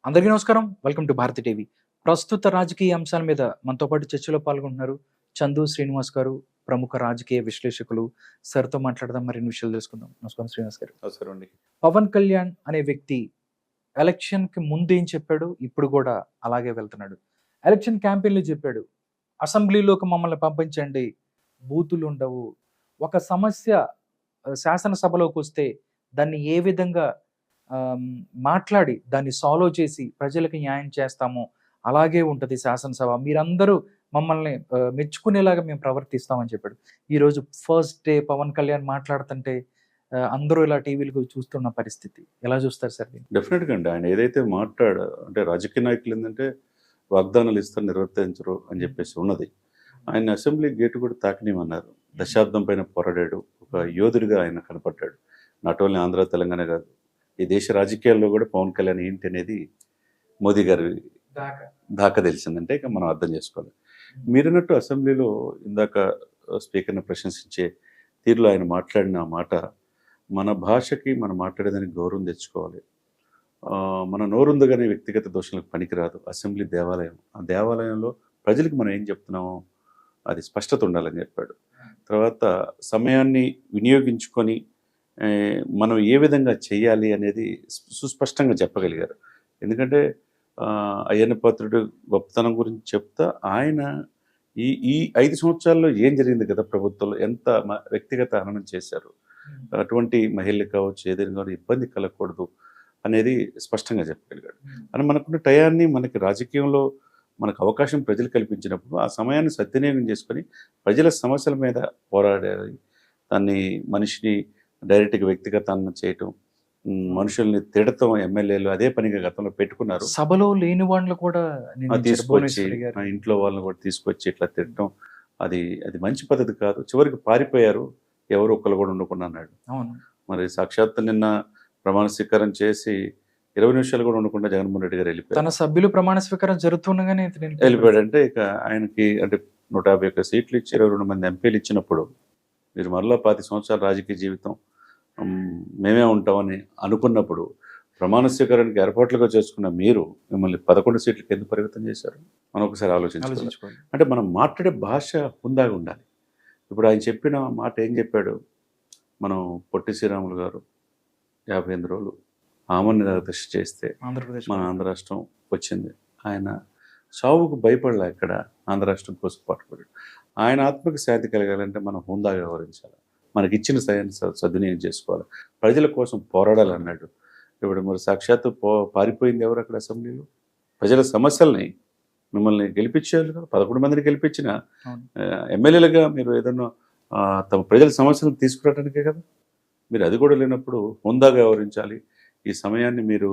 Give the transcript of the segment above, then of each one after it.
అందరికీ నమస్కారం. Welcome to Bharati TV. ప్రస్తుత రాజకీయ అంశాల మీద మనతో పాటు చర్చలో పాల్గొంటున్నారు చందు శ్రీనివాస్ గారు, ప్రముఖ రాజకీయ విశ్లేషకులు. సార్‌తో మాట్లాడదాం, మరిన్ని విషయాలు తెలుసుకుందాం. నమస్కారం శ్రీనివాస్ గారు. నమస్కారం అండి. పవన్ కళ్యాణ్ అనే వ్యక్తి ఎలక్షన్‌కి ముందు ఏం చెప్పాడు, ఇప్పుడు కూడా అలాగే వెళ్తున్నాడు. ఎలక్షన్ క్యాంపెయిన్‌లో చెప్పాడు, అసెంబ్లీలోకి మమ్మల్ని పంపించండి, బూతులుండవు. ఒక సమస్య శాసనసభలోకొస్తే దాన్ని ఏ విధంగా ఆహ్, మాట్లాడి దాన్ని సాల్వ్ చేసి ప్రజలకి న్యాయం చేస్తామో అలాగే ఉంటది శాసనసభ. మీరందరూ మమ్మల్ని మెచ్చుకునేలాగా మేము ప్రవర్తిస్తామని చెప్పాడు. ఈరోజు ఫస్ట్ డే పవన్ కళ్యాణ్ మాట్లాడుతుంటే అందరూ ఇలా టీవీలకు చూస్తున్న పరిస్థితి. ఎలా చూస్తారు సార్ దీన్ని? డెఫినెట్‌గా అండి. ఆయన ఏదైతే అంటే రాజకీయ నాయకులు ఏందంటే వాగ్దానాలు ఇస్తారు, నిర్వర్తించరు అని చెప్పేసి ఉన్నది. ఆయన అసెంబ్లీ గేటు కూడా తాకనివ్వమన్నారు. దశాబ్దం పైన పోరాడాడు. ఒక యోధుడిగా ఆయన కనపడ్డాడు. నాట్ ఓన్లీ ఆంధ్ర, తెలంగాణ కాదు, ఈ దేశ రాజకీయాల్లో కూడా పవన్ కళ్యాణ్ ఏంటి అనేది మోదీ గారి దాకా తెలిసిందంటే ఇక మనం అర్థం చేసుకోవాలి. మీరన్నట్టు అసెంబ్లీలో ఇందాక స్పీకర్ని ప్రశంసించే తీరులో ఆయన మాట్లాడిన మాట, మన భాషకి మనం మాట్లాడేదానికి గౌరవం తెచ్చుకోవాలి. మన నోరుందగానే వ్యక్తిగత దోషాలకు పనికిరాదు. అసెంబ్లీ దేవాలయం. ఆ దేవాలయంలో ప్రజలకు మనం ఏం చెప్తున్నామో అది స్పష్టత ఉండాలని చెప్పాడు. తర్వాత సమయాన్ని వినియోగించుకొని మనం ఏ విధంగా చేయాలి అనేది సుస్పష్టంగా చెప్పగలిగారు. ఎందుకంటే అయ్యన్న పాత్రుడు గొప్పతనం గురించి చెప్తా ఆయన ఈ ఈ 5 సంవత్సరాల్లో ఏం జరిగింది కదా ప్రభుత్వంలో, ఎంత వ్యక్తిగత హననం చేశారు, అటువంటి మహిళలు కావచ్చు, ఏదైనా కానీ ఇబ్బంది కలగకూడదు అనేది స్పష్టంగా చెప్పగలిగాడు. అని మనకున్న టయాన్ని, మనకి రాజకీయంలో మనకు అవకాశం ప్రజలు కల్పించినప్పుడు ఆ సమయాన్ని సద్వినియోగం చేసుకొని ప్రజల సమస్యల మీద పోరాడాలి. దాన్ని మనిషిని డైరెక్ట్గా వ్యక్తిగతాన్ని చేయటం, మనుషుల్ని తిడతాం, ఎమ్మెల్యేలు అదే పనిగా గతంలో పెట్టుకున్నారు. సభలో లేని వాళ్ళు కూడా తీసుకొచ్చి ఇంట్లో వాళ్ళని కూడా తీసుకొచ్చి ఇట్లా తిట్టడం, అది అది మంచి పద్ధతి కాదు. చివరికి పారిపోయారు, ఎవరు ఒక్కరు కూడా ఉండకుండా అన్నాడు. అవును. మరి సాక్షాత్ నిన్న ప్రమాణ స్వీకారం చేసి 20 నిమిషాలు కూడా ఉండకుండా జగన్మోహన్ రెడ్డి గారు వెళ్ళిపోయారు. తన సభ్యులు ప్రమాణ స్వీకారం జరుగుతుండగానే వెళ్ళిపోయాడంటే ఇక ఆయనకి అంటే 151 సీట్లు ఇచ్చి 22 మంది ఎంపీలు ఇచ్చినప్పుడు మీరు మరలా 25 సంవత్సరాల రాజకీయ జీవితం మేమే ఉంటామని అనుకున్నప్పుడు ప్రమాణ స్వీకారానికి ఏర్పాట్లుగా చేసుకున్న మీరు మిమ్మల్ని 11 సీట్లకు ఎందుకు పరిమితం చేశారు? మనం ఒకసారి ఆలోచించుకోవాలి. అంటే మనం మాట్లాడే భాష హుందాగా ఉండాలి. ఇప్పుడు ఆయన చెప్పిన మాట ఏం చెప్పాడు? మనం పొట్టి శ్రీరాములు గారు 58 రోజులు ఆమరణ నిరాదీక్ష చేస్తే మన ఆంధ్ర రాష్ట్రం వచ్చింది. ఆయన సావుకు భయపడలే, ఇక్కడ ఆంధ్ర రాష్ట్రం కోసం పాటుపడాడు. ఆయన ఆత్మకు శాంతి కలగాలంటే మనం హుందాగా వ్యవహరించాలి, మనకి ఇచ్చిన సహాయాన్ని సద్వినియోగం చేసుకోవాలి, ప్రజల కోసం పోరాడాలన్నాడు. ఇప్పుడు మరి సాక్షాత్తు పారిపోయింది ఎవరు అక్కడ అసెంబ్లీలో? ప్రజల సమస్యల్ని మిమ్మల్ని గెలిపించారు కదా, 11 మందిని గెలిపించిన ఎమ్మెల్యేలుగా మీరు ఏదన్నా తమ ప్రజల సమస్యలను తీసుకురావడానికే కదా. మీరు అది కూడా లేనప్పుడు హుందాగా వ్యవహరించాలి. ఈ సమయాన్ని మీరు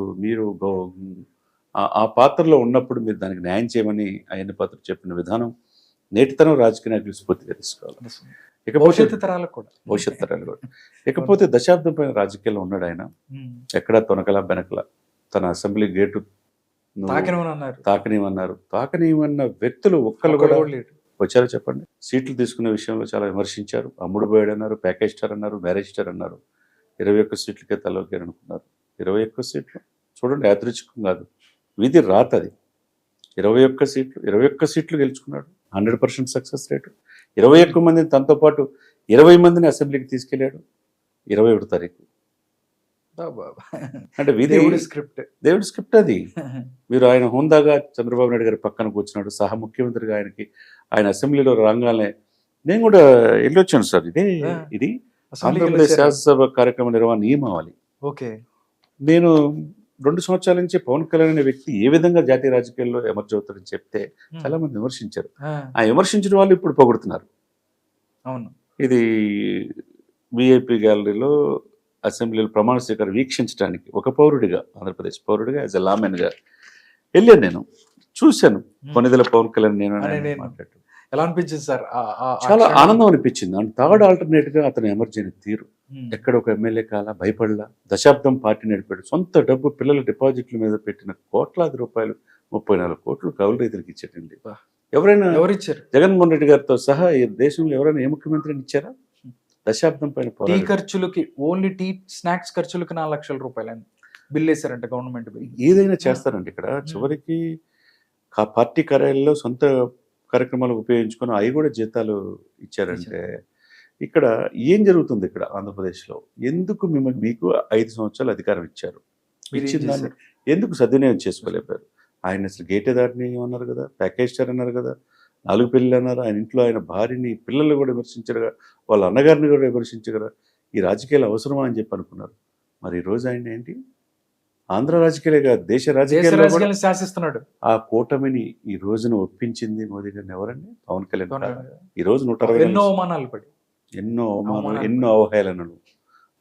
ఆ పాత్రలో ఉన్నప్పుడు మీరు దానికి న్యాయం చేయమని అయ్యన్న పాత్ర చెప్పిన విధానం నేటితరం రాజకీయ నాయకులు స్ఫూర్తిగా తీసుకోవాలి. భవిష్యత్తు తరాలకు కూడా. ఇకపోతే దశాబ్దం పైన రాజకీయాల్లో ఉన్నాడు ఆయన. ఎక్కడా తొనకల బెనకల తన అసెంబ్లీ గేటు తాకనివన్నారు. తాకనివన్న వ్యక్తులు ఒక్కళ్ళు కూడా వచ్చారో చెప్పండి? సీట్లు తీసుకునే విషయంలో చాలా విమర్శించారు. అమ్ముడు పోయాడు అన్నారు, ప్యాకేజ్ స్టార్ అన్నారు, మ్యారేజ్ స్టార్ అన్నారు. 21 సీట్లకే తలొగ్గారు అనుకున్నారు. 21 సీట్లు చూడండి, యాదృచ్ఛికం కాదు, విధి రాతది. 21 సీట్లు గెలుచుకున్నాడు. 100% సక్సెస్ రేటు. 21 మందిని తనతో పాటు 20 మందిని అసెంబ్లీకి తీసుకెళ్ళాడు 21 తారీఖు. అంటే దేవుడి స్క్రిప్ట్ అది. మీరు ఆయన హోందాగా చంద్రబాబు నాయుడు గారి పక్కన కూర్చున్నాడు, సహా ముఖ్యమంత్రిగా ఆయన అసెంబ్లీలో రాగానే నేను కూడా వెళ్ళొచ్చాను సార్. ఇది ఆంధ్రప్రదేశ్ శాసనసభ కార్యక్రమ నిర్వహణ నియమావళి. ఓకే. నేను 2 సంవత్సరాల నుంచి పవన్ కళ్యాణ్ అనే వ్యక్తి ఏ విధంగా జాతీయ రాజకీయాల్లో ఎమర్జ్ అవుతారని చెప్తే చాలా మంది విమర్శించారు. ఆ విమర్శించిన వాళ్ళు ఇప్పుడు పొగుడుతున్నారు. అవును. ఇది విఐపి గ్యాలరీలో అసెంబ్లీలో ప్రమాణ స్వీకారం వీక్షించడానికి ఒక పౌరుడిగా, ఆంధ్రప్రదేశ్ పౌరుడిగా, యాజ్ ఎ లామెన్గా వెళ్ళాను. నేను చూశాను కొనిదెల పవన్ కళ్యాణ్ నేను మాట్లాడు. ఎలా అనిపించింది సార్? చాలా ఆనందం అనిపించింది. అండ్ థర్డ్ ఆల్టర్నేట్గా అతను ఎమర్జ్ అయిన తీరు, ఎక్కడ ఒక ఎమ్మెల్యే కాల భయపడలా, దశాబ్దం పార్టీ నడిపాడు, సొంత డబ్బు పిల్లల డిపాజిట్ల మీద పెట్టిన కోట్లాది రూపాయలు, 34 కోట్లు కౌలు రైతులకు ఇచ్చాడండి. ఎవరైనా ఎవరిచ్చారు? జగన్మోహన్ రెడ్డి గారితో సహా ఈ దేశంలో ఎవరైనా ఏ ముఖ్యమంత్రిని ఇచ్చారా? దశాబ్దం పైన టీ ఖర్చులకి, ఓన్లీ టీ స్నాక్స్ ఖర్చులకి 4 లక్షల రూపాయలు. బిల్ వేసారంట, గవర్నమెంట్ బిల్. ఏదైనా చేస్తారండి ఇక్కడ. చివరికి పార్టీ కార్యాలయంలో సొంత కార్యక్రమాలు ఉపయోగించుకొని అవి కూడా జీతాలు ఇచ్చారంటే ఇక్కడ ఏం జరుగుతుంది? ఇక్కడ ఆంధ్రప్రదేశ్లో ఎందుకు మీకు 5 సంవత్సరాలు అధికారం ఇచ్చారు? ఇచ్చిన దాన్ని ఎందుకు సద్వినియోగం చేసుకోలేపారు? ఆయన అసలు గేటే దాటిని అన్నారు కదా, ప్యాకేజ్ స్టార్ అన్నారు కదా, 4 పెళ్ళి అన్నారు. ఆయన ఇంట్లో ఆయన భార్యని, పిల్లలు కూడా విమర్శించారు కదా, వాళ్ళ అన్నగారిని కూడా విమర్శించారు కదా. ఈ రాజకీయాలు అవసరమా అని చెప్పి అనుకున్నారు. మరి ఈరోజు ఆయన ఏంటి, ఆంధ్ర రాజకీయాలే కాదు దేశ రాజకీయాలు శాసిస్తున్నాడు. ఆ కూటమిని ఈ రోజున ఒప్పించింది మోదీ గారిని ఎవరండి? పవన్ కళ్యాణ్. ఈ రోజు 160 ఎన్నో అవమానాలు పడి, ఎన్నో అవమానాలు, ఎన్నో అవహేళనలు.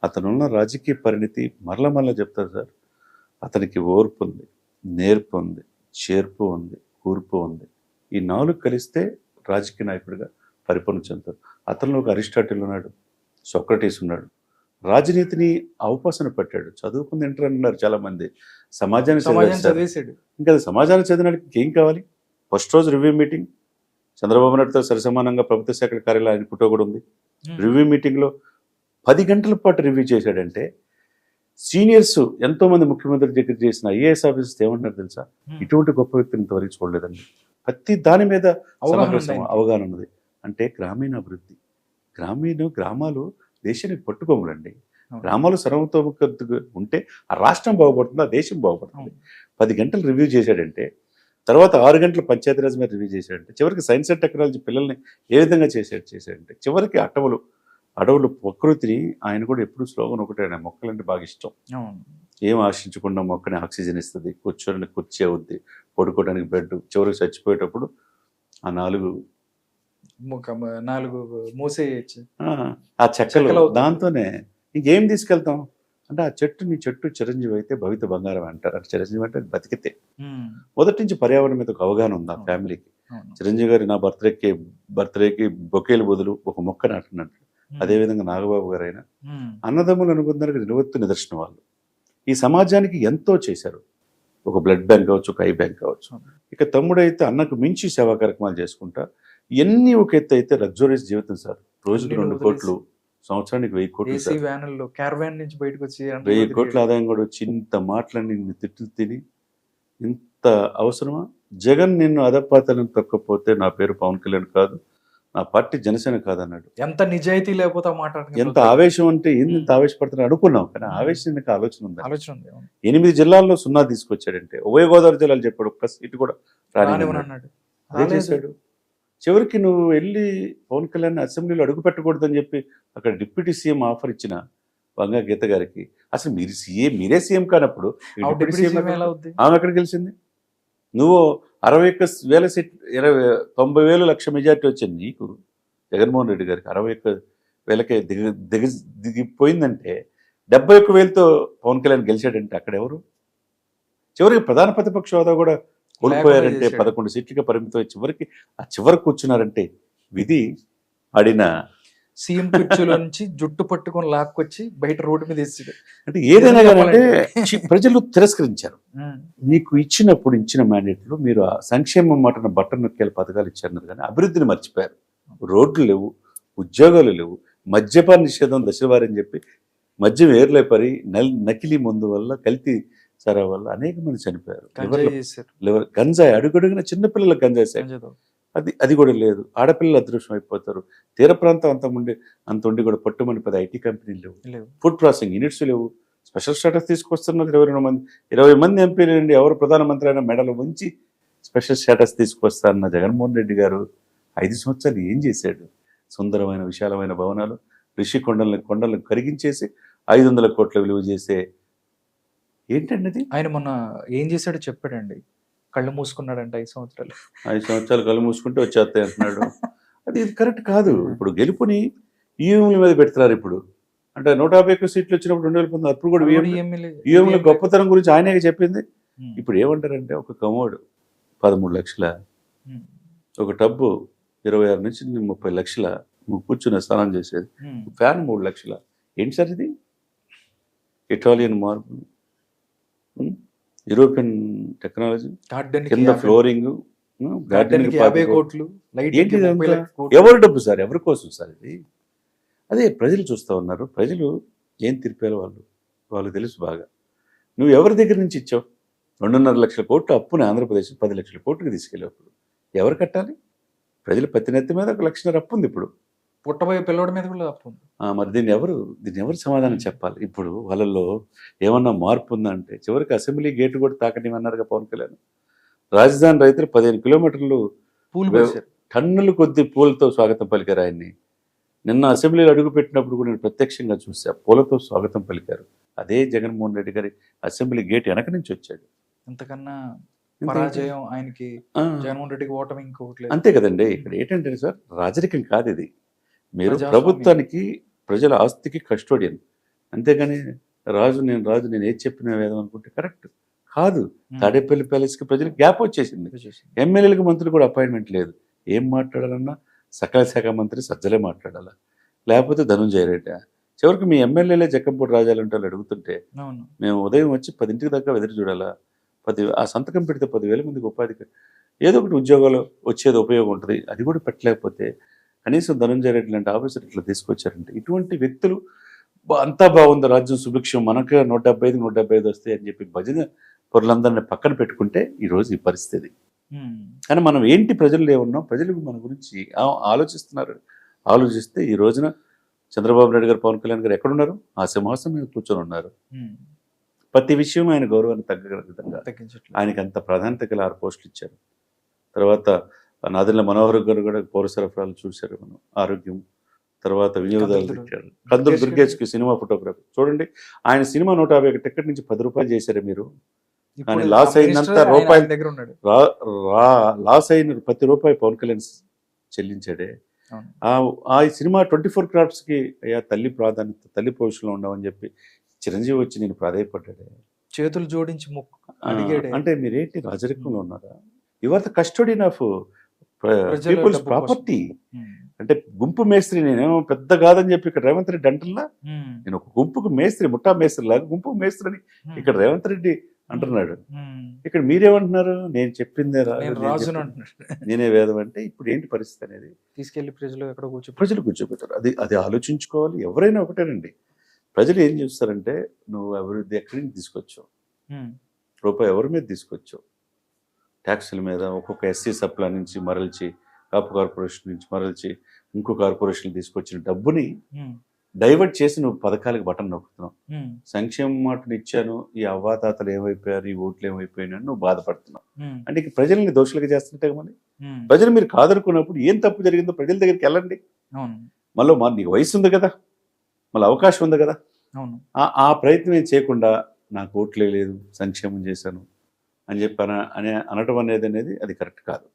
అతనున్న రాజకీయ పరిణితి మరల చెప్తారు సార్. అతనికి ఓర్పు ఉంది, నేర్పు ఉంది, చేర్పు ఉంది, కూర్పు ఉంది. ఈ 4 కలిస్తే రాజకీయ నాయకుడిగా పరిపూర్ణ చెందుతారు. అతనిలో ఒక అరిస్టాటిల్ ఉన్నాడు, సోక్రటీస్ ఉన్నాడు. రాజనీతిని అవపాసన పెట్టాడు. చదువుకుంది ఇంటర్ అన్నారు చాలా మంది. సమాజాన్ని చదివేశాడు. ఇంకా సమాజాన్ని చదివినకి ఏం కావాలి? ఫస్ట్ రోజు రివ్యూ మీటింగ్ చంద్రబాబు నాయుడుతో సరిసమానంగా ప్రభుత్వ శాఖల కార్యాలయం ఆయన ఫోటో కూడా ఉంది. రివ్యూ మీటింగ్లో 10 గంటల పాటు రివ్యూ చేశాడంటే సీనియర్స్ ఎంతో మంది ముఖ్యమంత్రి దగ్గర చేసిన ఐఏఎస్ ఆఫీసర్స్ ఏమంటారు తెలుసా? ఇటువంటి గొప్ప వ్యక్తిని ఇంతవరకు చూడలేదండి. ప్రతి దాని మీద అవగాహన ఉన్నది. అంటే గ్రామీణాభివృద్ధి, గ్రామాలు దేశానికి పట్టుకోములండి. గ్రామాలు సర్వతోముఖంగా ఉంటే ఆ రాష్ట్రం బాగుపడుతుంది, ఆ దేశం బాగుపడుతుంది. 10 గంటలు రివ్యూ చేశాడంటే, తర్వాత 6 గంటలు పంచాయతీరాజ్ మీద రివ్యూ చేశాడంటే, చివరికి సైన్స్ అండ్ టెక్నాలజీ పిల్లల్ని ఏ విధంగా చేశాడంటే, చివరికి అడవులు ప్రకృతిని ఆయన కూడా ఎప్పుడు స్లోగన్ ఒకటే, ఆయన మొక్కలంటే బాగా ఇష్టం. ఏం ఆశించకుండా మొక్కని ఆక్సిజన్ ఇస్తుంది, కూర్చోడానికి కుర్చీ అవుద్ది, పడుకోవడానికి బెడ్. చివరికి చచ్చిపోయేటప్పుడు ఆ 4 మూసేయచ్చు ఆ చెక్కలు, దాంతోనే ఇంకేం తీసుకెళ్తాం అంటే ఆ చెట్టు చిరంజీవి అయితే భవిత బంగారం అంటారు. అంటే చిరంజీవి అంటే బతికితే. మొదటి నుంచి పర్యావరణం మీద ఒక అవగాహన ఉంది ఆ ఫ్యామిలీకి. చిరంజీవి గారి నా బర్త్డేకి బొకేలు బదులు ఒక మొక్క నాటున్నట్టు, అదేవిధంగా నాగబాబు గారు అయినా అన్నదమ్ములు అనుకున్నానికి నిదర్శనం వాళ్ళు. ఈ సమాజానికి ఎంతో చేశారు. ఒక బ్లడ్ బ్యాంక్ కావచ్చు, ఒక ఐ బ్యాంక్ కావచ్చు. ఇక తమ్ముడైతే అన్నకు మించి సేవా కార్యక్రమాలు చేసుకుంటా ఎన్ని ఒక ఎత్తు అయితే లగ్జరీస్ జీవితం సార్. రోజుకి 2 కోట్లు, సంవత్సరానికి 1000 కోట్లు, 1000 కోట్ల ఆదాయం కూడా వచ్చి ఇంత మాటలని నిన్ను తిట్లు తిని ఇంత అవసరమా? జగన్ నిన్ను అధపాతాలను తొక్కపోతే నా పేరు పవన్ కళ్యాణ్ కాదు, నా పార్టీ జనసేన కాదన్నాడు. ఎంత నిజాయితీ లేకపోతే ఎంత ఆవేశం అంటే ఎంత ఆవేశపడుతున్నా అనుకున్నాం. కానీ ఆవేశం నీకు ఆలోచన ఉంది. 8 జిల్లాల్లో 0 తీసుకొచ్చాడంటే, ఉభయ గోదావరి జిల్లాలు చెప్పాడు, ఒక్క సీటు కూడా రానివ్వన్నాడు. అదే చేశాడు. చివరికి నువ్వు వెళ్ళి పవన్ కళ్యాణ్ అసెంబ్లీలో అడుగు పెట్టకూడదని చెప్పి అక్కడ డిప్యూటీ సీఎం ఆఫర్ ఇచ్చిన వంగా గీత గారికి, అసలు మీరే సీఎం కానప్పుడు ఆమె ఎక్కడ గెలిచింది? నువ్వు 61,000 సీట్ 90,000 లక్ష మెజార్టీ వచ్చింది నీకు. జగన్మోహన్ రెడ్డి గారికి 61,000కే దిగిపోయిందంటే 71,000తో పవన్ కళ్యాణ్ గెలిచాడంటే అక్కడ ఎవరు? చివరికి ప్రధాన ప్రతిపక్ష హోదా కూడా కోల్పోయారంటే 11 సీట్లుగా పరిమితం. చివరికి కూర్చున్నారంటే విధి ఆడిన సీఎం కుర్చీలో నుంచి జుట్టు పట్టుకొని లాక్కొచ్చి బయట రోడ్డు మీద వేసాడు. అంటే ఏదైనా కానీ ప్రజలు తిరస్కరించారు. మీకు ఇచ్చిన మ్యాండేట్లు మీరు సంక్షేమం మాటన బట్టను నొక్కేల పథకాలు ఇచ్చారన్నారు, కానీ అభివృద్ధిని మర్చిపోయారు. రోడ్లు లేవు, ఉద్యోగాలు లేవు, మద్యపాన నిషేధం దశవారి అని చెప్పి మద్యం ఏర్లేపరి నకిలీ మందు వల్ల, కల్తీ సరా వల్ల అనేక మంది చనిపోయారు. గంజాయి అడుగడుగున చిన్నపిల్లలకు గంజాయి, అది కూడా లేదు. ఆడపిల్లలు అదృష్టం అయిపోతారు. తీర ప్రాంతం అంత ఉండి కూడా పట్టుమని 10 ఐటీ కంపెనీలు లేవు, ఫుడ్ ప్రాసెసింగ్ యూనిట్స్ లేవు. స్పెషల్ స్టేటస్ తీసుకొస్తున్నారు 20 మంది ఎంపీలు నుండి ఎవరు ప్రధానమంత్రి అయినా మెడలు ఉంచి స్పెషల్ స్టేటస్ తీసుకొస్తారన్న జగన్మోహన్ రెడ్డి గారు 5 సంవత్సరాలు ఏం చేశాడు? సుందరమైన విశాలమైన భవనాలు, ఋషి కొండలను కరిగించేసి 500 కోట్ల విలువ చేసే ఏంటండి అది? ఆయన మొన్న ఏం చేశాడో చెప్పాడండి. కళ్ళు మూసుకున్నాడంట 5 సంవత్సరాలు. 5 సంవత్సరాలు కళ్ళు మూసుకుంటే వచ్చేస్తాయి అంటున్నాడు. ఇది కరెక్ట్ కాదు. ఇప్పుడు గెలుపుని ఈఎంల మీద పెడుతున్నారు. ఇప్పుడు అంటే 151 సీట్లు వచ్చినప్పుడు 2019 అప్పుడు కూడా ఈఎంల గొప్పతనం గురించి ఆయనే చెప్పింది. ఇప్పుడు ఏమంటారంటే ఒక కమోడ్ 13 లక్షల, ఒక టబ్బు 26 నుంచి 30 లక్షల, కూర్చుని స్నానం చేసేది ఫ్యాన్ 3 లక్షల. ఏంటి సార్ ఇది? ఇటాలియన్ మార్బుల్, యూరోపియన్ టెక్నాలజీ, కింద ఫ్లోరింగ్, ఎవరి డబ్బు సార్? ఎవరి కోసం సార్ ఇది? అదే ప్రజలు చూస్తూ ఉన్నారు. ప్రజలు ఏం తీర్పారో వాళ్ళు తెలుసు బాగా. నువ్వు ఎవరి దగ్గర నుంచి ఇచ్చావు? 2.5 లక్షల కోట్లు అప్పుని ఆంధ్రప్రదేశ్ 10 లక్షల కోట్లకి తీసుకెళ్ళేప్పుడు ఎవరు కట్టాలి? ప్రజల ప్రతి నెత్తి మీద 1 లక్షన్నర అప్పు ఉంది ఇప్పుడు. పుట్టబోయే పిల్లోడి మీద కూడా అప్పు ఉంది. మరి దీన్ని ఎవరు సమాధానం చెప్పాలి? ఇప్పుడు వాళ్ళల్లో ఏమన్నా మార్పు ఉందంటే చివరికి అసెంబ్లీ గేటు కూడా తాకనివన్నారుగా పవన్ కళ్యాణ్. రాజధాని రైతులు 15 కిలోమీటర్లు పూలు పోసారు. టన్నుల కొద్ది పూలతో స్వాగతం పలికారు ఆయన్ని. నిన్న అసెంబ్లీలో అడుగు పెట్టినప్పుడు కూడా నేను ప్రత్యక్షంగా చూసా, పూలతో స్వాగతం పలికారు. అదే జగన్మోహన్ రెడ్డి గారి అసెంబ్లీ గేట్ వెనక నుంచి వచ్చాడు. ఇంతకన్నా పరాజయం ఆయనకి, జగన్మోహన్ రెడ్డికి ఓటమి ఇంకొకటి లేదు. అంతే కదండి. ఇక్కడ ఏంటంటే సార్, రాజరికం కాదు ఇది. మీరు ప్రజాస్వామ్యం. ప్రభుత్వానికి, ప్రజల ఆస్తికి కస్టోడియన్. అంతేగాని నేను ఏది చెప్పిన వేదం అనుకుంటే కరెక్ట్ కాదు. తాడేపల్లి ప్యాలెస్కి ప్రజలకు గ్యాప్ వచ్చేసింది. ఎమ్మెల్యేలకు మంత్రులు కూడా అపాయింట్మెంట్ లేదు. ఏం మాట్లాడాలన్నా సకల శాఖ మంత్రి సజ్జలే మాట్లాడాలా, లేకపోతే ధనుంజయ రెడ్డి. చివరికి మీ ఎమ్మెల్యేలే జక్కంపూడి రాజాలంటే వాళ్ళు అడుగుతుంటే అవును. మేము ఉదయం వచ్చి 10 దాకా ఎదురు చూడాలా? ఆ సంతకం పెడితే 10,000 మందికి ఉపాధికి ఏదో ఒకటి ఉద్యోగాలు వచ్చేది ఉపయోగం ఉంటుంది. అది కూడా పెట్టలేకపోతే కనీసం ధనుంజయ రెడ్డి లాంటి ఆఫీసర్ ఇట్లా తీసుకొచ్చారంటే, ఇటువంటి వ్యక్తులు అంతా బాగుంది, రాజ్యం సుభిక్షం, మనకు 175 వస్తాయి అని చెప్పి భజన పొరులందరినీ పక్కన పెట్టుకుంటే ఈరోజు ఈ పరిస్థితి. కానీ మనం ఏంటి, ప్రజలు ఏమన్నాం, ప్రజలు మన గురించి ఆలోచిస్తే ఈ రోజున చంద్రబాబు నాయుడు గారు, పవన్ కళ్యాణ్ గారు ఎక్కడున్నారు? ఆ సింహాసనం మీద కూర్చొని ఉన్నారు. ప్రతి విషయం ఆయన గౌరవాన్ని తగ్గగల విధంగా ఆయనకి అంత ప్రాధాన్యత గల 6 పోస్టులు ఇచ్చారు. తర్వాత నాదెండ్ల మనోహర్ గారు కూడా పౌర సరఫరాలు చూశారు, మనం ఆరోగ్యం, తర్వాత వినియోగదారులు ఇచ్చారు. కందులు దుర్గేష్కి సినిమా ఫోటోగ్రఫీ చూడండి. ఆయన సినిమా 150 టికెట్ నుంచి 10 రూపాయలు చేశారు మీరు. కానీ లాస్ అయినంత రూపాయలు దగ్గర ఉన్నాడు. లాస్ అయిన ప్రతి రూపాయి పవన్ కళ్యాణ్ చెల్లించాడే. ఆ సినిమా 24 క్రాఫ్ట్స్కి అయ్యా తల్లి ప్రాధాన్యత, తల్లి పొజిషన్లో ఉండవని చెప్పి చిరంజీవి వచ్చి నేను ప్రాధాయపడ్డాడే, చేతులు జోడించి అడిగాడే. అంటే మీరేంటి రాజరికంలో ఉన్నారా? You are the custodian of people's property. అంటే గుంపు మేస్త్రి, నేనేమో పెద్ద కాదని చెప్పి ఇక్కడ రేవంత్ రెడ్డి అంటున్నా. నేను ఒక గుంపుకు మేస్త్రి, ముఠా మేస్త్రి లాగా గుంపు మేస్త్రిని ఇక్కడ రేవంత్ రెడ్డి అంటున్నాడు. ఇక్కడ మీరేమంటున్నారు? నేను చెప్పిందే నేనే వేదం అంటే ఇప్పుడు ఏంటి పరిస్థితి అనేది తీసుకెళ్లి ప్రజలు కూర్చోబెట్టారు. అది ఆలోచించుకోవాలి. ఎవరైనా ఒకటేనండి, ప్రజలు ఏం చూస్తారంటే నువ్వు అభివృద్ధి ఎక్కడి నుంచి తీసుకొచ్చావు, రూపాయి ఎవరి మీద తీసుకొచ్చావు, ట్యాక్సుల మీద ఒక్కొక్క ఎస్సీ సప్లా నుంచి మరల్చి, కాపు కార్పొరేషన్ నుంచి మరల్చి ఇంకో కార్పొరేషన్ తీసుకొచ్చిన డబ్బుని డైవర్ట్ చేసి నువ్వు పథకాలకు బటన్ నొక్కుతున్నావు. సంక్షేమ మాటలు ఇచ్చాను, ఈ అవ్వాతాతలు ఏమైపోయారు, ఈ ఓట్లు ఏమైపోయినా నువ్వు బాధపడుతున్నావు. అంటే ప్రజల్ని దోషులుగా చేస్తుంటే మరి ప్రజలు మీరు కాదనుకున్నప్పుడు ఏం తప్పు జరిగిందో ప్రజల దగ్గరికి వెళ్ళండి. మళ్ళీ నీకు వయసు ఉంది కదా, మళ్ళీ అవకాశం ఉంది కదా. ఆ ప్రయత్నం ఏం చేయకుండా నాకు ఓట్లే లేదు, సంక్షేమం చేశాను అని చెప్పి అనటం అనేది అది కరెక్ట్ కాదు.